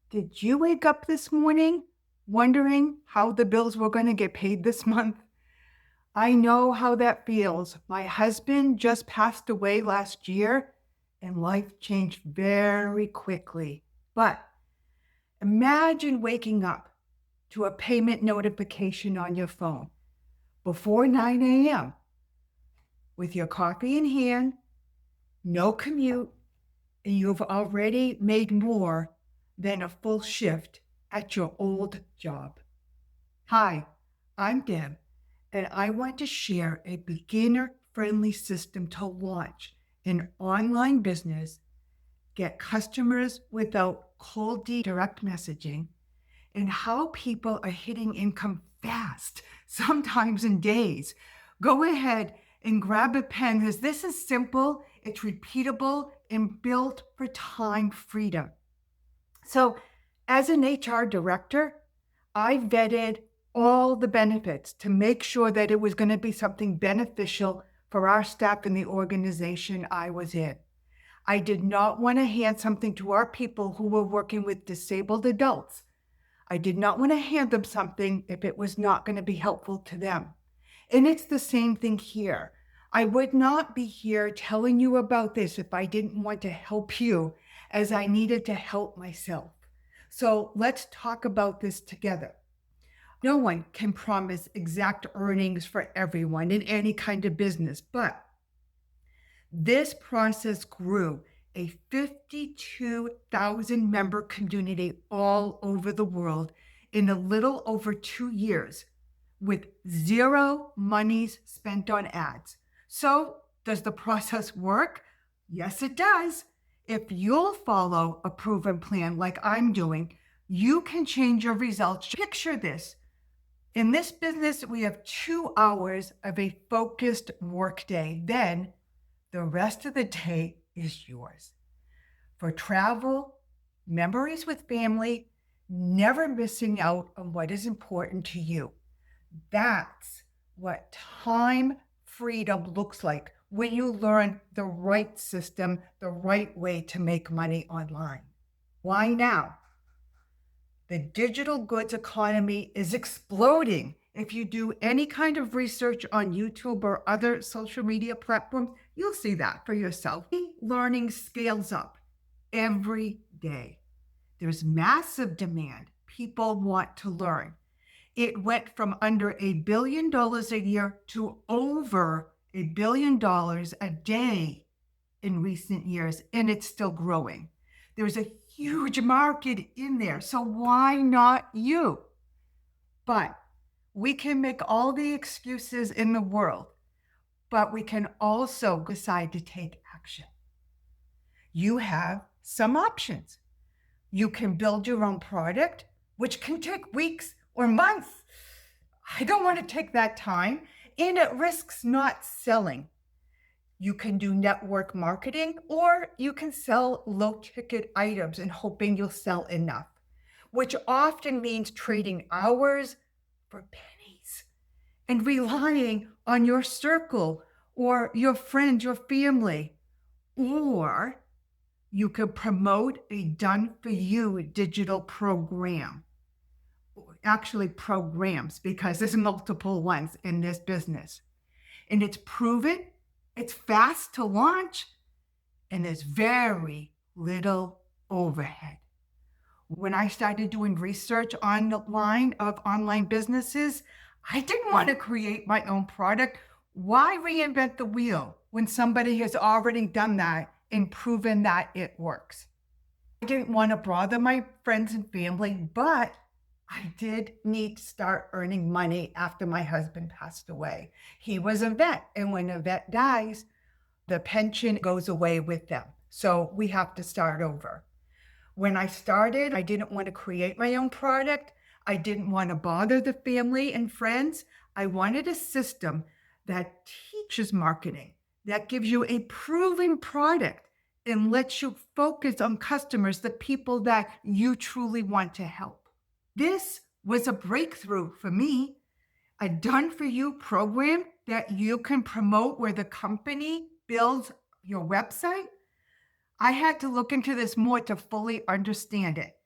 Did you wake up this morning wondering how the bills were going to get paid this month? I know how that feels. My husband just passed away last year and life changed very quickly. But imagine waking up to a payment notification on your phone before 9 a.m. with your coffee in hand, no commute, and you've already made more than a full shift at your old job. Hi, I'm Deb, and I want to share a beginner friendly system to launch an online business, get customers without cold direct messaging, and how people are hitting income fast, sometimes in days. Go ahead and grab a pen because this is simple, it's repeatable, and built for time freedom. So, as an HR director, I vetted all the benefits to make sure that it was going to be something beneficial for our staff in the organization I was in. I did not want to hand something to our people who were working with disabled adults. I did not want to hand them something if it was not going to be helpful to them. And it's the same thing here. I would not be here telling you about this if I didn't want to help you as I needed to help myself. So let's talk about this together. No one can promise exact earnings for everyone in any kind of business, but this process grew a 52,000 member community all over the world in a little over 2 years with zero monies spent on ads. So, does the process work? Yes, it does. If you'll follow a proven plan like I'm doing, you can change your results. Picture this. In this business, we have 2 hours of a focused workday. Then the rest of the day is yours for travel, memories with family, never missing out on what is important to you. That's what time freedom looks like when you learn the right system, the right way to make money online. Why now? The digital goods economy is exploding. If you do any kind of research on YouTube or other social media platforms, you'll see that for yourself. Learning scales up every day. There's massive demand. People want to learn. It went from under $1 billion a year to over $1 billion a day in recent years, and it's still growing. There's a huge market in there, so why not you? But we can make all the excuses in the world, but we can also decide to take action. You have some options. You can build your own product, which can take weeks or months. I don't want to take that time, and it risks not selling. You can do network marketing, or you can sell low-ticket items and hoping you'll sell enough, which often means trading hours for pennies and relying on your circle or your friends, your family. Or you could promote a done-for-you digital program. Actually, programs, because there's multiple ones in this business. And it's proven, it's fast to launch, and there's very little overhead. When I started doing research online of online businesses, I didn't want to create my own product. Why reinvent the wheel when somebody has already done that and proven that it works? I didn't want to bother my friends and family, but I did need to start earning money after my husband passed away. He was a vet, and when a vet dies, the pension goes away with them. So we have to start over. When I started, I didn't want to create my own product. I didn't want to bother the family and friends. I wanted a system that teaches marketing, that gives you a proven product and lets you focus on customers, the people that you truly want to help. This was a breakthrough for me, a done-for-you program that you can promote where the company builds your website. I had to look into this more to fully understand it.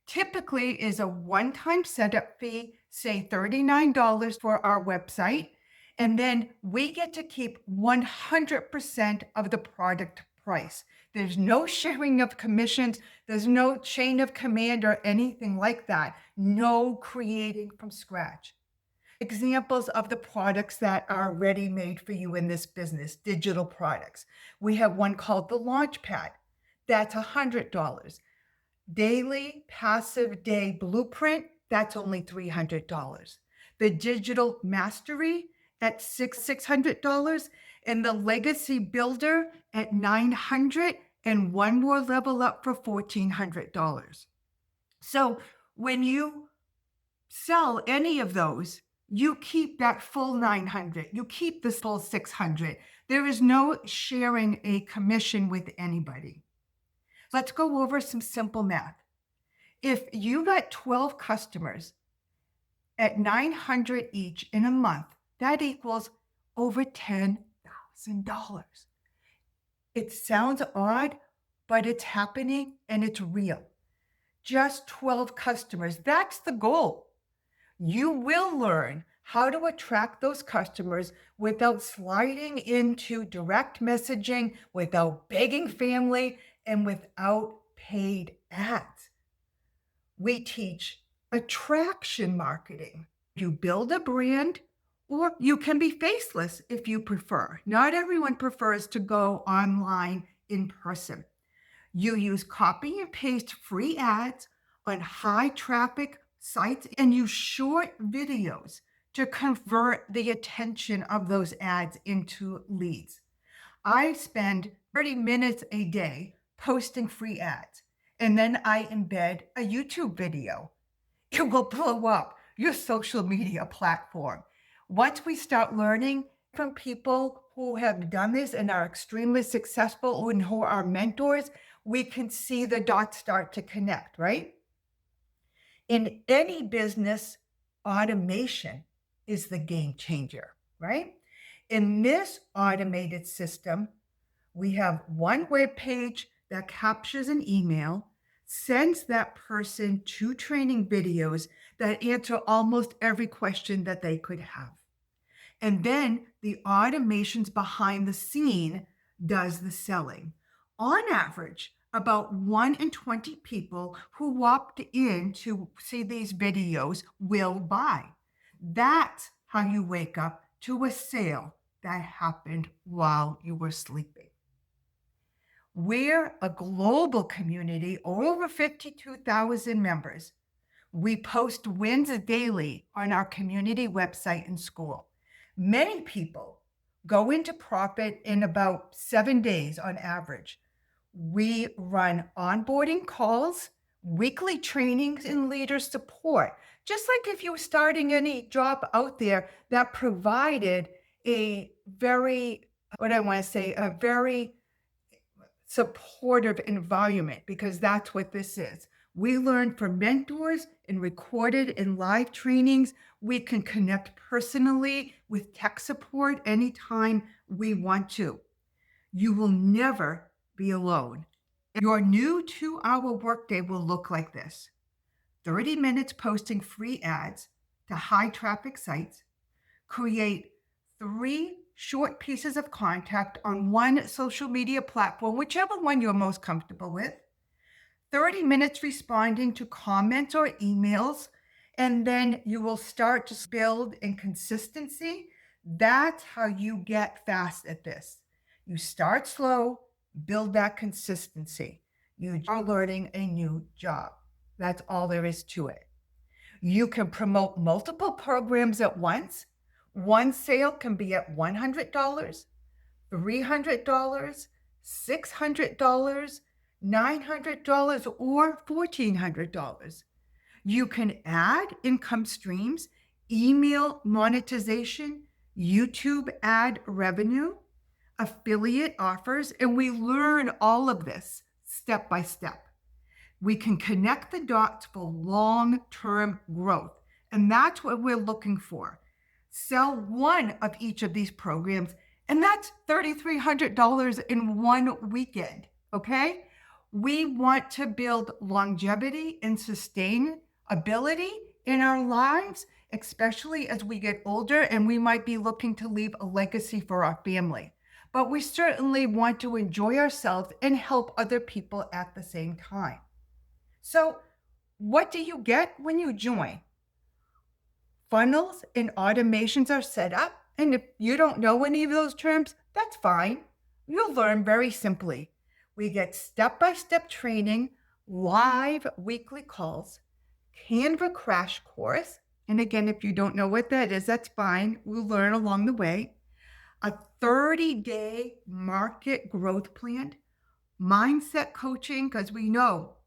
typically is a one-time setup fee, say $39 for our website, and then we get to keep 100% of the product price. There's no sharing of commissions, there's no chain of command or anything like that, no creating from scratch. Examples of the products that are ready-made for you in this business, digital products. We have one called the Launchpad. That's $100. Daily Passive Day Blueprint, that's only $300. The Digital Mastery at $600, and the Legacy Builder at $900, and one more level up for $1,400. So when you sell any of those, you keep that full 900, you keep this full 600. There is no sharing a commission with anybody. Let's go over some simple math. If you got 12 customers at 900 each in a month, that equals over $10,000. It sounds odd, but it's happening and it's real. Just 12 customers, that's the goal. You will learn how to attract those customers without sliding into direct messaging, without begging family, and without paid ads. We teach attraction marketing. You build a brand, or you can be faceless if you prefer. Not everyone prefers to go online in person. You use copy and paste free ads on high traffic sites and use short videos to convert the attention of those ads into leads. I spend 30 minutes a day posting free ads, and then I embed a YouTube video. It will blow up your social media platform. Once we start learning from people who have done this and are extremely successful and who are mentors, we can see the dots start to connect, right? In any business, automation is the game changer, right? In this automated system, we have one web page that captures an email, sends that person to training videos that answer almost every question that they could have. And then the automations behind the scene does the selling. On average, about 1 in 20 people who opt in to see these videos will buy. That's how you wake up to a sale that happened while you were sleeping. We're a global community, over 52,000 members. We post wins daily on our community website and school. Many people go into profit in about 7 days on average. We run onboarding calls, weekly trainings, and leader support. Just like if you were starting any job out there that provided a very, a very supportive environment, because that's what this is. We learn from mentors and recorded and live trainings. We can connect personally with tech support anytime we want to. You will never be alone. Your new 2-hour workday will look like this: 30 minutes posting free ads to high traffic sites, create 3 short pieces of content on one social media platform, whichever one you're most comfortable with, 30 minutes responding to comments or emails, and then you will start to build in consistency. That's how you get fast at this. You start slow, build that consistency. You are learning a new job. That's all there is to it. You can promote multiple programs at once. One sale can be at $100, $300, $600, $900, or $1,400. You can add income streams, email monetization, YouTube ad revenue, affiliate offers, and we learn all of this step by step. We can connect the dots for long-term growth, and that's what we're looking for. Sell one of each of these programs, and that's $3,300 in one weekend, okay? We want to build longevity and sustainability in our lives, especially as we get older and we might be looking to leave a legacy for our family. But we certainly want to enjoy ourselves and help other people at the same time. So, what do you get when you join? Funnels and automations are set up. And if you don't know any of those terms, that's fine. You'll learn very simply. We get step by step training, live weekly calls, Canva crash course. And again, if you don't know what that is, that's fine. We'll learn along the way. A 30-day market growth plan, mindset coaching, because we know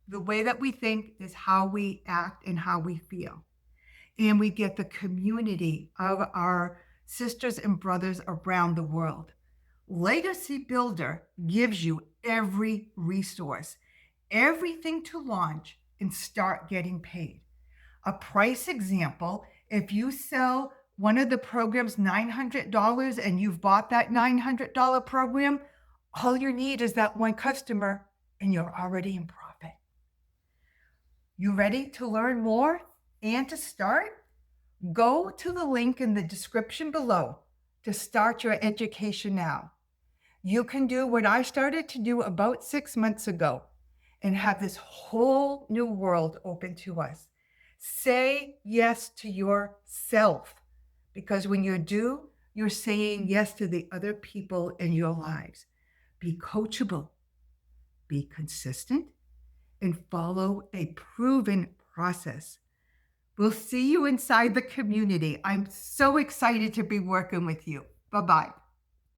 the way that we think is how we act and how we feel. And we get the community of our sisters and brothers around the world. Legacy Builder gives you every resource, everything to launch and start getting paid. A price example, if you sell one of the programs $900 and you've bought that $900 program, all you need is that one customer and you're already in profit. You ready to learn more and to start? Go to the link in the description below to start your education now. You can do what I started to do about 6 months ago and have this whole new world open to us. Say yes to yourself, because when you do, you're saying yes to the other people in your lives. Be coachable, be consistent, and follow a proven process. We'll see you inside the community. I'm so excited to be working with you. Bye-bye.